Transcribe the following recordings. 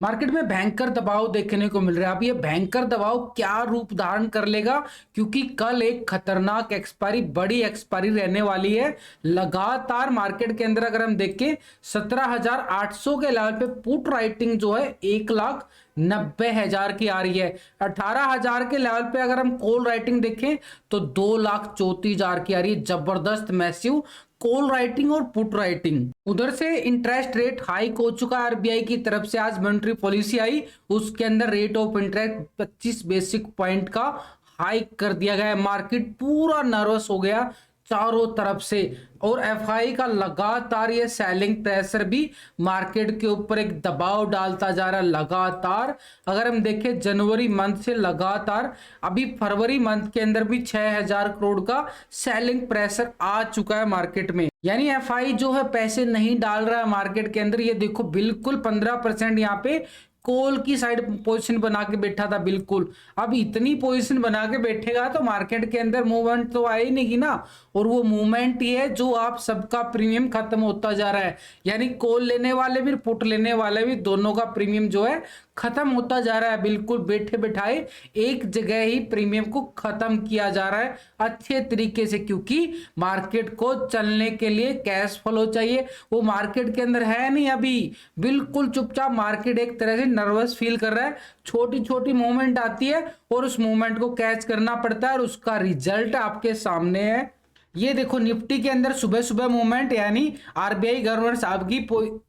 Market में भयंकर दबाव देखने को मिल रहा है। अब ये भयंकर दबाव क्या रूप धारण कर लेगा, क्योंकि कल एक खतरनाक एक्सपायरी, बड़ी एक्सपायरी रहने वाली है। लगातार मार्केट के अंदर अगर हम देखें 17,800 के लेवल पे पुट राइटिंग जो है 1,90,000 की आ रही है। 18,000 के लेवल पे अगर हम कॉल राइटिंग देखें तो 2,34,000 की आ रही है। जबरदस्त मैसिव कॉल राइटिंग और पुट राइटिंग। उधर से इंटरेस्ट रेट हाइक हो चुका है आरबीआई की तरफ से। आज मॉनेटरी पॉलिसी आई, उसके अंदर rate of interest 25 basic point का हाइक कर दिया गया है। मार्केट पूरा नर्वस हो गया चारों तरफ से, और एफआई का लगातार ये सेलिंग प्रेशर भी मार्केट के ऊपर एक दबाव डालता जा रहा है लगातार। अगर हम देखें जनवरी मंथ से लगातार अभी फरवरी मंथ के अंदर भी 6,000 करोड़ का सेलिंग प्रेशर आ चुका है मार्केट में। यानी एफआई जो है पैसे नहीं डाल रहा है मार्केट के अंदर। ये देखो बिल्कुल 15% यहाँ पे कॉल की साइड पोजीशन बना के बैठा था बिल्कुल। अब इतनी पोजीशन बना के बैठेगा तो मार्केट के अंदर मूवमेंट तो आ ही नहीं ना। और वो मूवमेंट ही है जो आप सबका प्रीमियम खत्म होता जा रहा है। यानी कॉल लेने वाले भी पुट लेने वाले भी दोनों का प्रीमियम जो है खत्म होता जा रहा है। बिल्कुल बैठे बैठाए एक जगह ही प्रीमियम को खत्म किया जा रहा है अच्छे तरीके से, क्योंकि मार्केट को चलने के लिए कैश फ्लो चाहिए। वो मार्केट के अंदर है नहीं अभी, बिल्कुल चुपचाप मार्केट एक तरह से नर्वस फील कर रहा है। छोटी छोटी मूवमेंट आती है और उस मूवमेंट को कैच करना पड़ता है, और उसका रिजल्ट आपके सामने है। ये देखो निफ्टी के अंदर सुबह सुबह मूवमेंट, यानी आरबीआई गवर्नर साहब की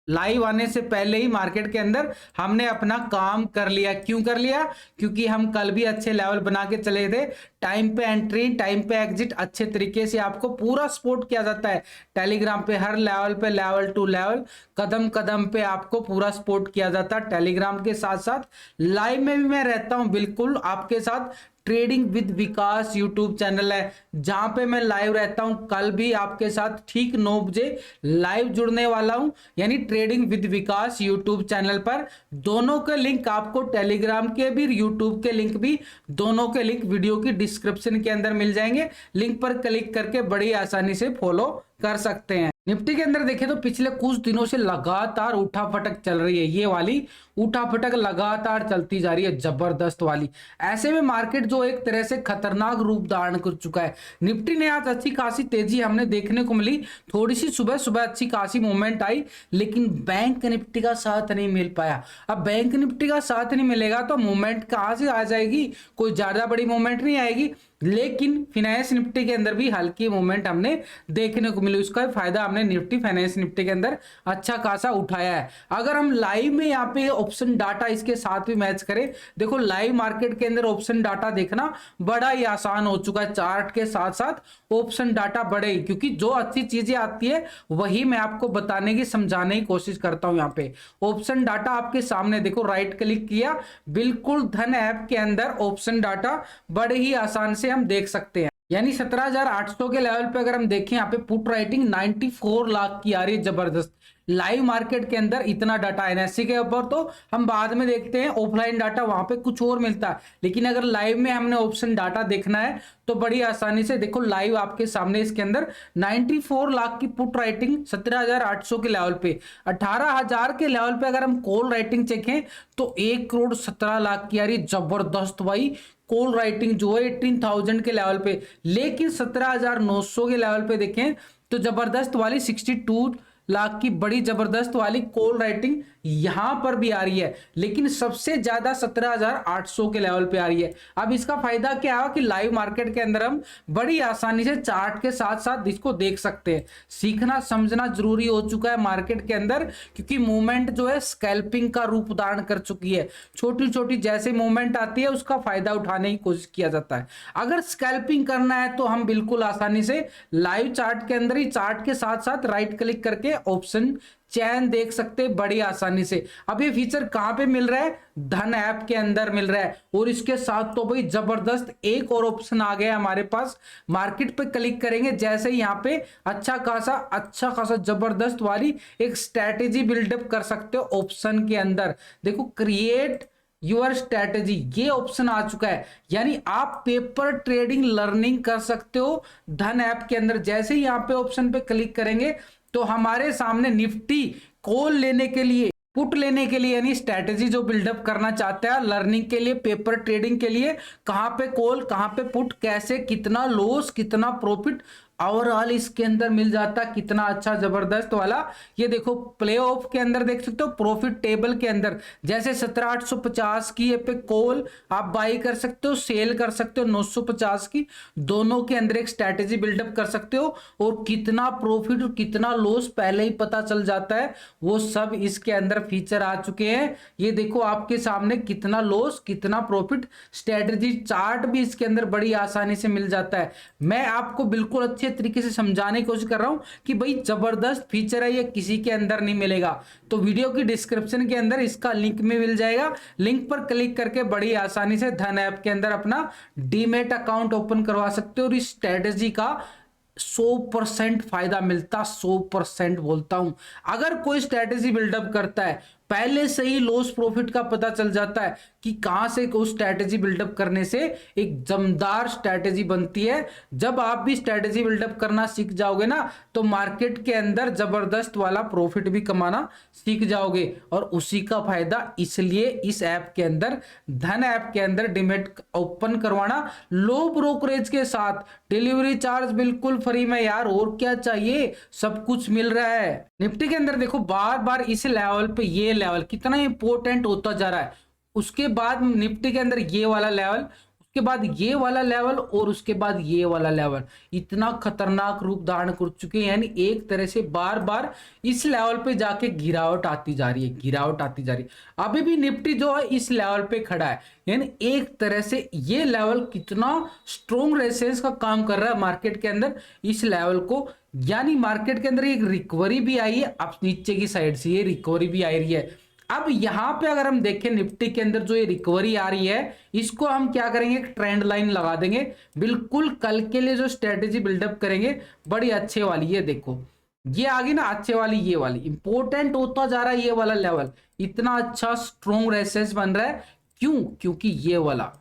लाइव आने से पहले ही मार्केट के अंदर हमने अपना काम कर लिया। क्यों कर लिया? क्योंकि हम कल भी अच्छे लेवल बना के चले थे। टाइम पे एंट्री, टाइम पे एग्जिट अच्छे तरीके से आपको पूरा सपोर्ट किया जाता है टेलीग्राम पे। हर लेवल पे, लेवल टू लेवल, कदम कदम पे आपको पूरा सपोर्ट किया जाता है टेलीग्राम के साथ साथ। लाइव में भी मैं रहता हूं बिल्कुल आपके साथ। Trading with Vikas YouTube channel है जहां पे मैं लाइव रहता हूं। कल भी आपके साथ ठीक 9 बजे लाइव जुड़ने वाला हूं, यानी trading with Vikas YouTube channel पर। दोनों के लिंक आपको, टेलीग्राम के भी यूट्यूब के लिंक भी, दोनों के लिंक वीडियो की डिस्क्रिप्शन के अंदर मिल जाएंगे। लिंक पर क्लिक करके बड़ी आसानी से फॉलो कर सकते हैं। निफ्टी के अंदर देखें तो पिछले कुछ दिनों से लगातार उठापटक चल रही है। ये वाली उठापटक लगातार चलती जा रही है, जबरदस्त वाली। ऐसे में मार्केट जो एक तरह से खतरनाक रूप धारण कर चुका है। निफ्टी ने आज अच्छी खासी तेजी हमने देखने को मिली। थोड़ी सी सुबह सुबह अच्छी खासी मूवमेंट आई, लेकिन बैंक निफ्टी का साथ नहीं मिल पाया। अब बैंक निफ्टी का साथ नहीं मिलेगा तो मूवमेंट कहां से आ जाएगी? कोई ज्यादा बड़ी मूवमेंट नहीं आएगी। लेकिन फाइनेंस निफ्टी के अंदर भी हल्की मूवमेंट हमने देखने को मिली। उसका फायदा हमने निफ्टी, फाइनेंस निफ्टी के अंदर अच्छा खासा उठाया है। अगर हम लाइव में यहाँ पे ऑप्शन डाटा इसके साथ भी मैच करें, देखो लाइव मार्केट के अंदर ऑप्शन डाटा देखना बड़ा ही आसान हो चुका है। चार्ट के साथ साथ ऑप्शन डाटा बड़े, क्योंकि जो अच्छी चीजें आती है वही मैं आपको बताने की, समझाने की कोशिश करता हूं। यहाँ पे ऑप्शन डाटा आपके सामने देखो, राइट क्लिक किया, बिल्कुल धन ऐप के अंदर ऑप्शन डाटा बड़े ही आसान से हम देख सकते हैं। यानी 17,800 के लेवल पे अगर हम देखें, यहाँ पे पुट राइटिंग 94 लाख की आ रही है, जबरदस्त। लाइव मार्केट के अंदर इतना डाटा एनएससी के ऊपर तो हम बाद में देखते हैं, ऑफलाइन डाटा वहां पे कुछ और मिलता है। लेकिन अगर लाइव में हमने ऑप्शन डाटा देखना है तो बड़ी आसानी से देखो, लाइव आपके सामने इसके अंदर 94 लाख की पुट राइटिंग 17,800 के लेवल पे। 18,000 के लेवल पे अगर हम कॉल राइटिंग चेकें तो 1,17,00,000 की आ रही, जबरदस्त भाई। कॉल राइटिंग जो है 18,000 के लेवल पे। लेकिन 17,900 के लेवल पे देखें तो जबरदस्त वाली 62 लाख की बड़ी जबरदस्त वाली कॉल राइटिंग यहां पर भी आ रही है। लेकिन सबसे ज्यादा 17,800 के लेवल पे आ रही है। अब इसका फायदा क्या है कि लाइव मार्केट के अंदर हम बड़ी आसानी से चार्ट के साथ साथ इसको देख सकते हैं। सीखना समझना जरूरी हो चुका है मार्केट के अंदर, क्योंकि मूवमेंट जो है स्कैल्पिंग का रूप धारण कर चुकी है। छोटी छोटी जैसे मूवमेंट आती है उसका फायदा उठाने की कोशिश किया जाता है। अगर स्कैल्पिंग करना है तो हम बिल्कुल आसानी से लाइव चार्ट के अंदर ही, चार्ट के साथ साथ राइट क्लिक करके ऑप्शन चैन देख सकते बड़ी आसानी से। अब ये फीचर कहां पे मिल रहा है? धन ऐप के अंदर मिल रहा है। और इसके साथ तो भाई जबरदस्त एक और ऑप्शन आ गया हमारे पास। मार्केट पे क्लिक करेंगे जैसे ही यहाँ पे अच्छा खासा जबरदस्त वाली एक स्ट्रैटेजी बिल्डअप कर सकते हो ऑप्शन के अंदर। देखो क्रिएट यूर स्ट्रैटेजी, ये ऑप्शन आ चुका है। यानी आप पेपर ट्रेडिंग लर्निंग कर सकते हो धन ऐप के अंदर। जैसे ही यहाँ पे ऑप्शन पे क्लिक करेंगे तो हमारे सामने निफ्टी कॉल लेने के लिए पुट लेने के लिए यानी स्ट्रैटेजी जो बिल्डअप करना चाहता है लर्निंग के लिए, पेपर ट्रेडिंग के लिए, कहां पे कॉल कहां पे पुट, कैसे कितना लॉस कितना प्रॉफिट ओवरऑल इसके अंदर मिल जाता है, कितना अच्छा जबरदस्त वाला। ये देखो प्ले ऑफ के अंदर देख सकते हो, प्रॉफिट टेबल के अंदर जैसे 17,850 की ये पे कॉल आप बाई कर सकते हो, सेल कर सकते हो 950 की, दोनों के अंदर एक स्ट्रैटेजी बिल्डअप कर सकते हो और कितना प्रॉफिट और कितना लॉस पहले ही पता चल जाता है। वो सब इसके अंदर फीचर आ चुके हैं। ये देखो आपके सामने कितना लॉस कितना प्रॉफिट, स्ट्रैटेजी चार्ट भी इसके अंदर बड़ी आसानी से मिल जाता है। मैं आपको बिल्कुल अच्छे तरीके से समझाने की कोशिश कर रहा हूं कि भाई जबरदस्त फीचर है, ये किसी के अंदर नहीं मिलेगा। तो वीडियो की डिस्क्रिप्शन के अंदर इसका लिंक में मिल जाएगा, लिंक पर क्लिक करके बड़ी आसानी से धन ऐप के अंदर अपना डीमेट अकाउंट ओपन करवा सकते हो और इस स्ट्रेटेजी का 100% फायदा मिलता, 100% बोलता हूं। अगर कोई स्ट्रेटेजी बिल्डअप करता है पहले से ही लॉस प्रॉफिट का पता चल जाता है कि कहां से उस स्ट्रेटेजी बिल्डअप करने से एक जमदार स्ट्रेटेजी बनती है। जब आप भी स्ट्रेटेजी बिल्डअप करना सीख जाओगे ना तो मार्केट के अंदर जबरदस्त वाला प्रॉफिट भी कमाना सीख जाओगे और उसी का फायदा इसलिए इस ऐप के अंदर, धन ऐप के अंदर डीमैट ओपन करवाना लो ब्रोकरेज के साथ, डिलीवरी चार्ज बिल्कुल फ्री में यार, और क्या चाहिए, सब कुछ मिल रहा है। निफ्टी के अंदर देखो बार बार इस लेवल पे, ये लेवल कितना इंपॉर्टेंट होता जा रहा है। उसके बाद निफ्टी के अंदर ये वाला लेवल, उसके बाद ये वाला लेवल और उसके बाद ये वाला लेवल इतना खतरनाक रूप धारण कर चुके हैं। यानी एक तरह से बार बार इस लेवल पे जाके गिरावट आती जा रही है, गिरावट आती जा रही है। अभी भी निफ्टी जो है इस लेवल पे खड़ा है, यानी एक तरह से ये लेवल कितना स्ट्रॉन्ग रेजिस्टेंस का काम कर रहा है मार्केट के अंदर इस लेवल को। यानी मार्केट के अंदर एक रिकवरी भी आई है, अब नीचे की साइड से ये रिकवरी भी आ रही है। अब यहां पे अगर हम देखें निफ्टी के अंदर जो ये रिकवरी आ रही है, इसको हम क्या करेंगे, एक ट्रेंड लाइन लगा देंगे, बिल्कुल कल के लिए जो स्ट्रेटेजी बिल्डअप करेंगे बड़ी अच्छे वाली। ये देखो ये आ गई ना अच्छे वाली, ये वाली इंपॉर्टेंट होता जा रहा है, ये वाला लेवल इतना अच्छा स्ट्रॉन्ग रेजिस्टेंस बन रहा है। क्यों? क्योंकि ये वाला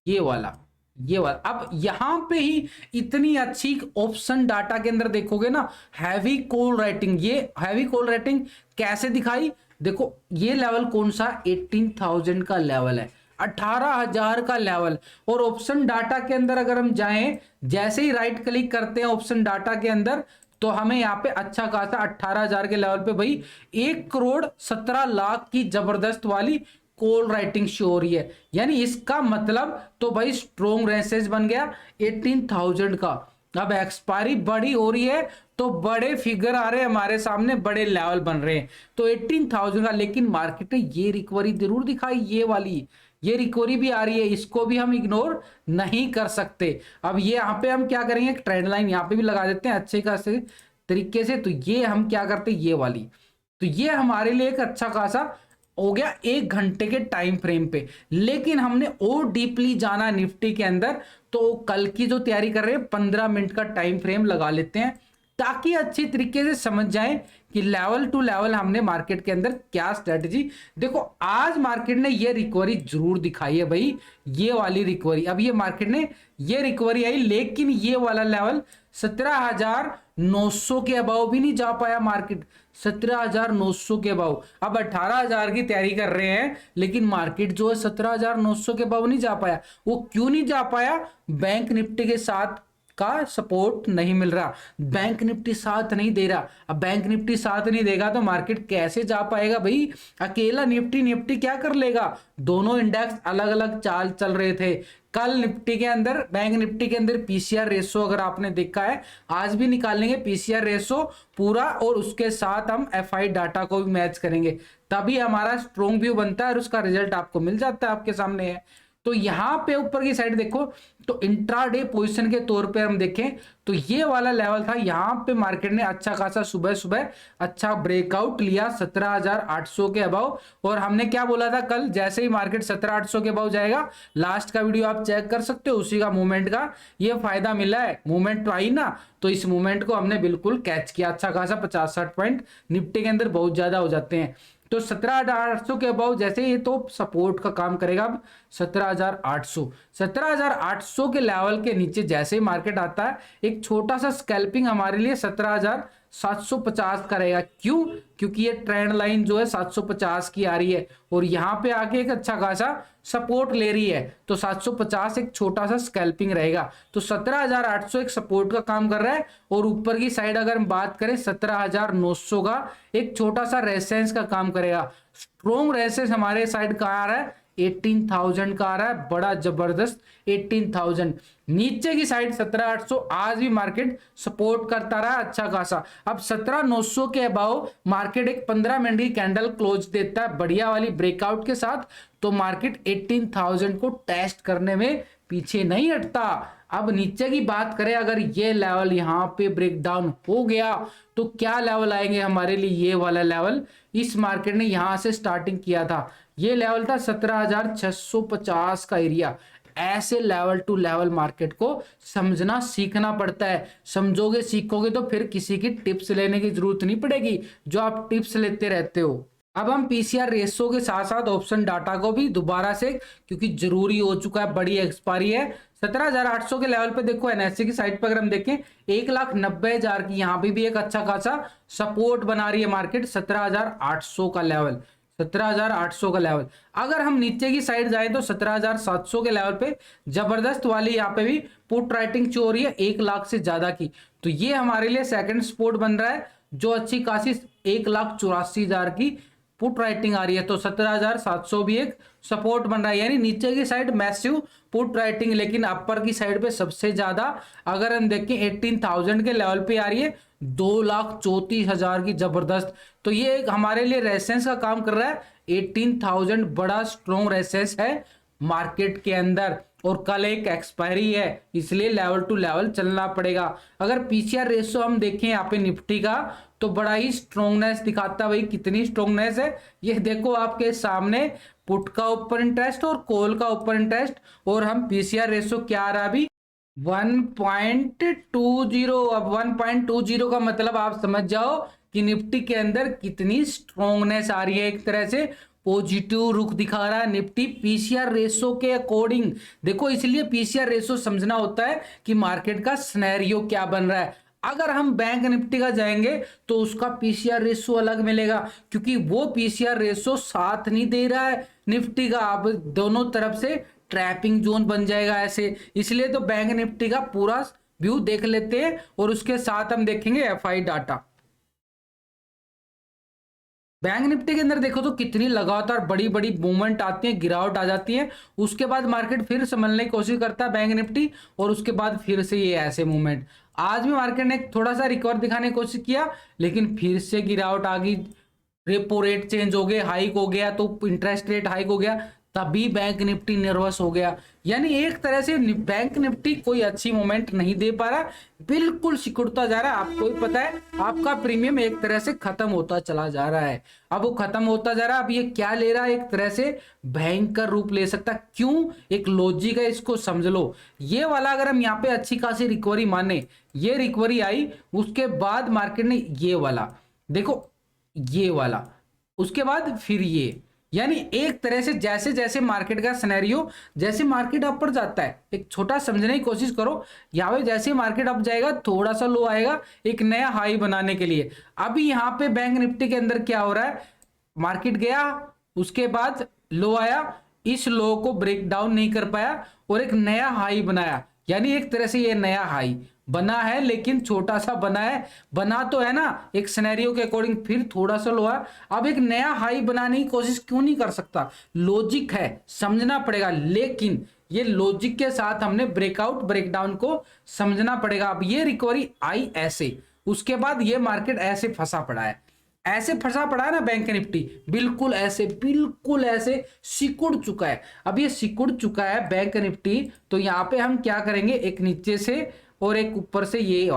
ये वाला ये वाला अब यहां पे ही इतनी अच्छी ऑप्शन डाटा के अंदर देखोगे ना, हैवी कॉल राइटिंग, ये हैवी कॉल राइटिंग कैसे दिखाई, देखो ये लेवल कौन सा, 18,000 का लेवल है, 18,000 का लेवल। और ऑप्शन डाटा के अंदर अगर हम जाएं, जैसे ही राइट क्लिक करते हैं ऑप्शन डाटा के अंदर, तो हमें यहाँ पे अच्छा खासा 18,000 के लेवल पे भाई 1,17,00,000 की जबरदस्त वाली कॉल राइटिंग शो हो रही है। यानी इसका मतलब तो भाई स्ट्रॉन्ग रेजिस्टेंस बन गया 18,000 का। अब एक्सपायरी बड़ी हो रही है तो बड़े फिगर आ रहे हैं हमारे सामने, बड़े लेवल बन रहे हैं, तो 18,000 का। लेकिन मार्केट ने ये रिकवरी जरूर दिखाई, ये वाली ये रिकवरी भी आ रही है, इसको भी हम इग्नोर नहीं कर सकते। अब ये यहाँ पे हम क्या करेंगे, ट्रेंड लाइन यहाँ पे भी लगा देते हैं अच्छे खासे तरीके से। तो ये हम क्या करते हैं, ये वाली, तो ये हमारे लिए एक अच्छा खासा हो गया 1 घंटे के टाइम फ्रेम पे। लेकिन हमने और डीपली जाना निफ्टी के अंदर, तो कल की जो तैयारी कर रहे हैं 15 मिनट का टाइम फ्रेम लगा लेते हैं ताकि अच्छी तरीके से समझ जाएं कि लेवल टू लेवल हमने मार्केट के अंदर क्या स्ट्रेटजी। देखो आज मार्केट ने ये रिकवरी जरूर दिखाई है भाई, ये वाली रिकवरी। अब ये मार्केट ने ये रिकवरी आई, लेकिन ये वाला लेवल 17,900 के अबाव भी नहीं जा पाया मार्केट, 17,900 के अबाव। अब 18,000 की तैयारी कर रहे हैं, लेकिन मार्केट जो है 17,900 के अबाव नहीं जा पाया। वो क्यों नहीं जा पाया, बैंक निफ्टी के साथ का सपोर्ट नहीं मिल रहा, बैंक निफ्टी साथ नहीं दे रहा। अब बैंक निफ्टी साथ नहीं देगा तो मार्केट कैसे जा पाएगा भाई, अकेला निफ्टी क्या कर लेगा। दोनों इंडेक्स अलग अलग चाल चल रहे थे। कल निफ्टी के अंदर, बैंक निफ्टी के अंदर पीसीआर रेशो अगर आपने देखा है, आज भी निकालेंगे पीसीआर रेशो पूरा, और उसके साथ हम एफआई डाटा को भी मैच करेंगे, तभी हमारा स्ट्रॉन्ग व्यू बनता है और उसका रिजल्ट आपको मिल जाता है, आपके सामने है। तो यहां पे ऊपर की साइड देखो, तो इंट्राडे पोजीशन के तौर पे हम देखें तो ये वाला लेवल था, यहां पे मार्केट ने अच्छा खासा सुबह सुबह अच्छा ब्रेकआउट लिया 17,800 के अबाव। और हमने क्या बोला था कल, जैसे ही मार्केट 17,800 के अबाव जाएगा, लास्ट का वीडियो आप चेक कर सकते हो, उसी का मूवमेंट का ये फायदा मिला है। मूवमेंट आई ना, तो इस मूवमेंट को हमने बिल्कुल कैच किया, अच्छा खासा 50-60 पॉइंट निफ्टी के अंदर बहुत ज्यादा हो जाते हैं। तो 17,800 के अबाव जैसे ये तो सपोर्ट का काम करेगा। अब 17,800 के लेवल के नीचे जैसे ही मार्केट आता है, एक छोटा सा स्कैल्पिंग हमारे लिए 17,000 750 का रहेगा। क्यों? क्योंकि ये ट्रेंड लाइन जो है 750 की आ रही है और यहाँ पे आके एक अच्छा खासा सपोर्ट ले रही है, तो 750 एक छोटा सा स्कैल्पिंग रहेगा। तो 17,800 एक सपोर्ट का काम कर रहा है और ऊपर की साइड अगर हम बात करें 17,900 का एक छोटा सा रेजिस्टेंस का काम करेगा। स्ट्रॉन्ग रेजिस्टेंस हमारे साइड का आ रहा है 18,000 का आ रहा है, बड़ा जबरदस्त 18,000। नीचे की साइड 17,800 आज भी मार्केट सपोर्ट करता रहा अच्छा खासा। अब 17,900 के अबाव मार्केट एक 15 मिनट की कैंडल क्लोज देता है बढ़िया वाली ब्रेकआउट के साथ, तो मार्केट 18,000 को टेस्ट करने में पीछे नहीं हटता। अब नीचे की बात करें, अगर ये लेवल यहाँ पे ब्रेक डाउन हो गया तो क्या लेवल आएंगे हमारे लिए? ये वाला लेवल इस मार्केट ने यहां से स्टार्टिंग किया था, ये लेवल था 17,650 का एरिया। ऐसे लेवल टू लेवल मार्केट को समझना सीखना पड़ता है। समझोगे सीखोगे तो फिर किसी की टिप्स लेने की जरूरत नहीं पड़ेगी, जो आप टिप्स लेते रहते हो। अब हम पीसीआर रेशो के साथ साथ ऑप्शन डाटा को भी दोबारा से, क्योंकि जरूरी हो चुका है, बड़ी एक्सपायरी है। 17,800 के लेवल पे देखो एनएससी की साइड पर अगर हम देखें 1,90,000 की यहाँ पे भी एक अच्छा खासा सपोर्ट बना रही है मार्केट। 17,800 का लेवल, 17,800 का लेवल। अगर हम नीचे की साइड जाएं तो 17,700 के लेवल पे जबरदस्त वाली यहाँ पे भी पुट राइटिंग चो हो रही है 1,00,000 से ज्यादा की, तो ये हमारे लिए सेकंड सपोर्ट बन रहा है, जो अच्छी खासी 1,84,000 की पुट राइटिंग आ रही है। तो 17,700 भी एक सपोर्ट बन रहा है, यानी नीचे की साइड मैसिव पुट राइटिंग, लेकिन अपर की साइड पे सबसे ज्यादा अगर हम देखें 18,000 के लेवल पे आ रही है 2,34,000 की जबरदस्त। तो ये एक हमारे लिए रेजिस्टेंस का काम कर रहा है। 18,000 बड़ा स्ट्रॉन्ग रेजिस्टेंस है मार्केट के अंदर, और कल एक एक्सपायरी है, इसलिए लेवल टू लेवल चलना पड़ेगा। अगर पीसीआर रेशो हम देखें यहाँ पे निफ्टी का, तो बड़ा ही स्ट्रॉन्गनेस दिखाता है। भाई कितनी स्ट्रॉन्गनेस है, ये देखो आपके सामने, पुट का ऊपर इंटरेस्ट और कॉल का ऊपर इंटरेस्ट, और हम पीसीआर रेशो क्या आ रहा है अभी 1.20। अब 1.20 का मतलब आप समझ जाओ कि निफ्टी के अंदर कितनी स्ट्रॉन्गनेस आ रही है, एक तरह से पॉजिटिव रुख दिखा रहा है निफ्टी पीसीआर रेशो के अकॉर्डिंग। देखो इसलिए पीसीआर रेशो समझना होता है कि मार्केट का सिनेरियो क्या बन रहा है। अगर हम बैंक निफ्टी का जाएंगे तो उसका पीसीआर रेशो अलग मिलेगा, क्योंकि वो पीसीआर रेशो साथ नहीं दे रहा है निफ्टी का। अब दोनों तरफ से ट्रैपिंग जोन बन जाएगा ऐसे, इसलिए तो बैंक निफ्टी का पूरा व्यू देख लेते हैं और उसके साथ हम देखेंगे एफआई डाटा। बैंक निफ्टी के अंदर देखो तो कितनी लगातार बड़ी बड़ी मूवमेंट आती है, गिरावट आ जाती है, उसके बाद मार्केट फिर संभलने की कोशिश करता है बैंक निफ्टी, और उसके बाद फिर से ये ऐसे मूवमेंट। आज भी मार्केट ने थोड़ा सा रिकवर दिखाने की कोशिश किया, लेकिन फिर से गिरावट आ गई, रेपो रेट चेंज हो गए, हाइक हो गया, तो इंटरेस्ट रेट हाइक हो गया, तभी बैंक निफ्टी नर्वस हो गया। यानी एक तरह से बैंक निफ्टी कोई अच्छी मोमेंट नहीं दे पा रहा, बिल्कुल सिकुड़ता जा रहा है। आपको भी पता है आपका प्रीमियम एक तरह से खत्म होता चला जा रहा है। अब वो खत्म होता जा रहा है, अब ये क्या ले रहा है, एक तरह से भयंकर रूप ले सकता है। क्यों? एक लॉजिक है, इसको समझ लो। ये वाला अगर हम यहाँ पे अच्छी खासी रिकवरी माने, ये रिकवरी आई, उसके बाद मार्केट ने ये वाला देखो, ये वाला, उसके बाद फिर ये, यानी एक तरह से जैसे जैसे मार्केट का सिनेरियो, जैसे मार्केट अप पर जाता है, एक छोटा समझने की कोशिश करो। यहाँ पे जैसे मार्केट अप जाएगा थोड़ा सा लो आएगा एक नया हाई बनाने के लिए। अभी यहाँ पे बैंक निफ्टी के अंदर क्या हो रहा है, मार्केट गया, उसके बाद लो आया, इस लो को ब्रेक डाउन नहीं कर पाया और एक नया हाई बनाया। यानी एक तरह से ये नया हाई बना है, लेकिन छोटा सा बना है, बना तो है ना एक सिनेरियो के अकॉर्डिंग, फिर थोड़ा सा लो है। अब एक नया हाई बनाने की कोशिश क्यों नहीं कर सकता? लॉजिक है, समझना पड़ेगा, लेकिन ये लॉजिक के साथ हमने ब्रेकआउट ब्रेकडाउन को समझना पड़ेगा। अब ये रिकवरी आई ऐसे, उसके बाद ये मार्केट ऐसे फंसा पड़ा है, ऐसे फंसा पड़ा है ना बैंक निफ्टी, बिल्कुल ऐसे सिकुड़ चुका है। अब ये सिकुड़ चुका है बैंक निफ्टी, तो यहाँ पे हम क्या करेंगे, एक नीचे से और एक ऊपर से, ये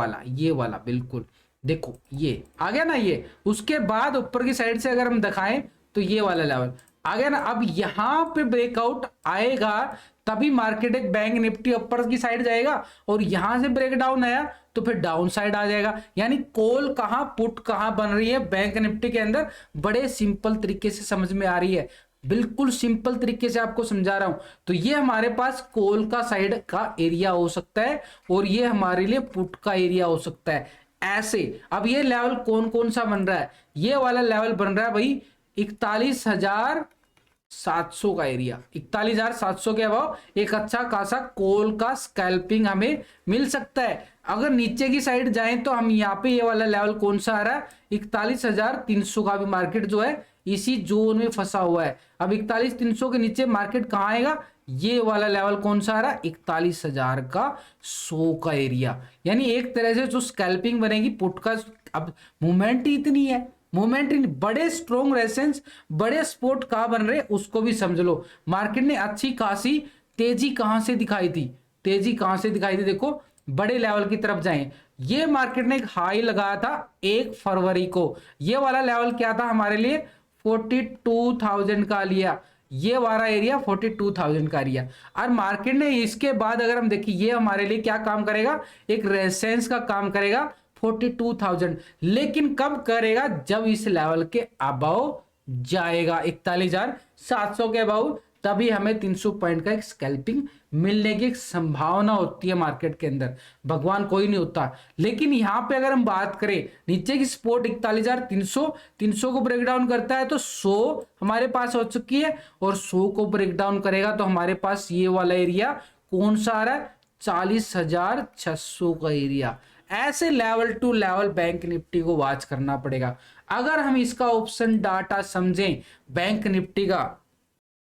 वाला बिल्कुल देखो ये आ गया ना ये, उसके बाद ऊपर की साइड से अगर हम दिखाएं तो ये वाला लेवल आ गया ना। अब यहां पे ब्रेकआउट आएगा तभी मार्केट एक बैंक निफ्टी ऊपर की साइड जाएगा, और यहां से ब्रेक डाउन आया तो फिर डाउन साइड आ जाएगा। यानी कॉल कहां पुट कहां बन रही है बैंक निफ्टी के अंदर, बड़े सिंपल तरीके से समझ में आ रही है, बिल्कुल सिंपल तरीके से आपको समझा रहा हूं। तो ये हमारे पास कॉल का साइड का एरिया हो सकता है और ये हमारे लिए पुट का एरिया हो सकता है। ऐसे। अब ये लेवल कौन कौन सा बन रहा है, ये वाला लेवल बन रहा है भाई 41,700 का एरिया, 41,700 के अभाव एक अच्छा खासा कॉल का स्कैल्पिंग हमें मिल सकता है। अगर नीचे की साइड जाएं तो हम यहाँ पे ये वाला लेवल कौन सा आ रहा है 41,300 का भी मार्केट जो है इसी जोन में फंसा हुआ है। अब 41,300 के नीचे मार्केट कहाँ आएगा, ये वाला लेवल कौन सा आ रहा है 41,000 का 100 का एरिया। यानी एक तरह से जो स्कैल्पिंग बनेगी पुट का, अब मूवमेंट ही इतनी है, मूवमेंट इन बड़े स्ट्रॉन्ग रेजिस्टेंस बड़े सपोर्ट कहां बन रहे उसको भी समझ लो। मार्केट ने अच्छी खासी तेजी कहां से दिखाई थी, तेजी कहां से दिखाई थी, देखो बड़े लेवल की तरफ जाएं, ये मार्केट ने एक हाई लगाया था 1 फरवरी को, ये वाला लेवल क्या था हमारे लिए 42,000 का लिया, ये वाला एरिया 42,000 का एरिया। और मार्केट ने इसके बाद अगर हम देखिए ये हमारे लिए क्या काम करेगा, एक रेजिस्टेंस का काम करेगा 42,000, लेकिन कब करेगा, जब इस लेवल के अबाव जाएगा 41,700 के अबाव, तभी हमें 300 पॉइंट का एक स्कैल्पिंग मिलने की एक संभावना होती है मार्केट के अंदर। भगवान कोई नहीं होता, लेकिन यहां पे अगर हम बात करें नीचे की सपोर्ट 41,300, 300 को ब्रेक डाउन करता है तो 100 हमारे पास हो चुकी है, और 100 को ब्रेक डाउन करेगा तो हमारे पास ये वाला एरिया कौन सा आ रहा है 40,600 का एरिया। ऐसे level to level bank Nifty को वॉच करना पड़ेगा। अगर हम इसका ऑप्शन डाटा समझें बैंक निफ्टी का,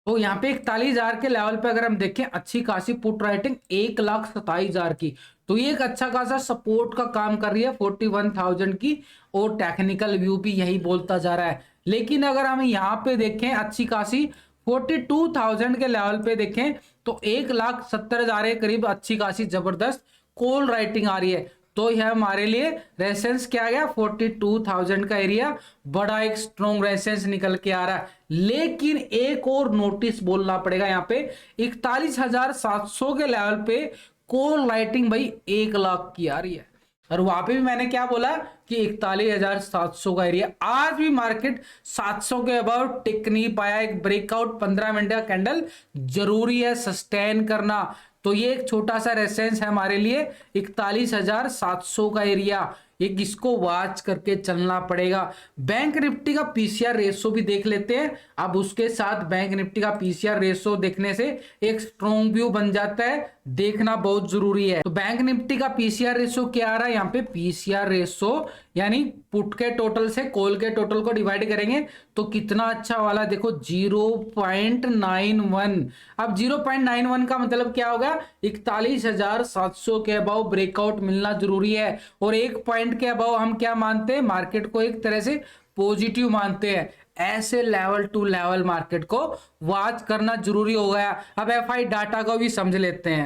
तो यहाँ पे 41,000 के लेवल पे अगर हम देखें अच्छी खासी पुट राइटिंग 1,27,000 की, तो ये एक अच्छा खासा सपोर्ट का काम कर रही है 41,000 की, और टेक्निकल व्यू भी यही बोलता जा रहा है। लेकिन अगर हम यहाँ पे देखें अच्छी खासी 42,000 के लेवल पे देखें तो 1,70,000 के करीब अच्छी खासी जबरदस्त कॉल राइटिंग आ रही है, तो यह हमारे लिए रेजिस्टेंस क्या आ गया 42,000 का एरिया, बड़ा एक स्ट्रॉन्ग रेजिस्टेंस निकल के आ रहा है। लेकिन एक और नोटिस बोलना पड़ेगा यहाँ पे 41,700 के लेवल पे कॉल राइटिंग भाई 1 लाख की आ रही है, और वहां पे भी मैंने क्या बोला कि 41,700 का एरिया, आज भी मार्केट 700 के अबाउ टिक नहीं पाया, एक ब्रेकआउट 15 मिनट का कैंडल जरूरी है सस्टेन करना, तो ये एक छोटा सा रेजिस्टेंस है हमारे लिए 41,700 का एरिया, एक इसको वॉच करके चलना पड़ेगा। बैंक निफ्टी का पीसीआर रेशो भी देख लेते हैं, अब उसके साथ बैंक निफ्टी का पीसीआर रेशो देखने से एक स्ट्रॉन्ग व्यू बन जाता है, देखना बहुत जरूरी है। तो बैंक निफ्टी का पीसीआर रेशो क्या आ रहा है यहाँ पे, पीसीआर रेशो यानी पुट के टोटल से कॉल के टोटल को डिवाइड करेंगे तो कितना अच्छा वाला देखो 0.91। अब 0.91 का मतलब क्या होगा 41,700 के अबाउ ब्रेकआउट मिलना जरूरी है, और एक पॉइंट के अबाउ हम क्या मानते हैं मार्केट को एक तरह से पॉजिटिव मानते हैं। ऐसे लेवल टू लेवल मार्केट को वॉच करना जरूरी हो गया। अब एफआई डाटा को भी समझ लेते हैं।